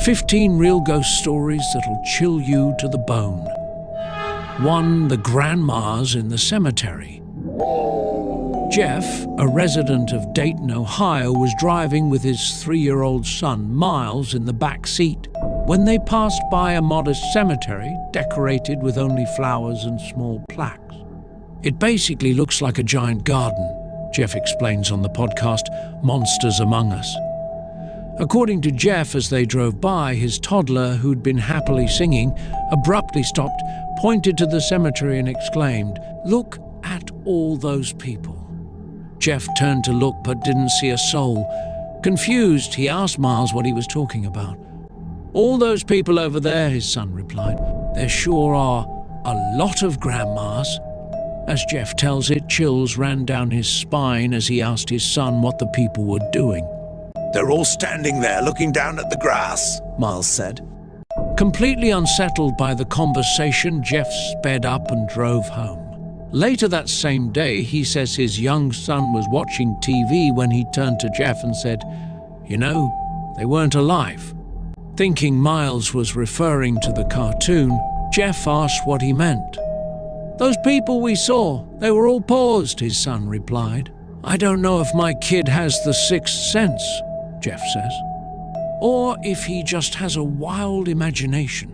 15 real ghost stories that'll chill you to the bone. 1. The Grandmas in the Cemetery. Jeff, a resident of Dayton, Ohio, was driving with his 3-year-old son, Miles, in the back seat when they passed by a modest cemetery decorated with only flowers and small plaques. It basically looks like a giant garden, Jeff explains on the podcast Monsters Among Us. According to Jeff, as they drove by, his toddler, who'd been happily singing, abruptly stopped, pointed to the cemetery and exclaimed, "Look at all those people." Jeff turned to look but didn't see a soul. Confused, he asked Miles what he was talking about. "All those people over there," his son replied. "There sure are a lot of grandmas." As Jeff tells it, chills ran down his spine as he asked his son what the people were doing. "They're all standing there looking down at the grass," Miles said. Completely unsettled by the conversation, Jeff sped up and drove home. Later that same day, he says his young son was watching TV when he turned to Jeff and said, "You know, they weren't alive." Thinking Miles was referring to the cartoon, Jeff asked what he meant. "Those people we saw, they were all paused," his son replied. "I don't know if my kid has the sixth sense," Jeff says, or if he just has a wild imagination.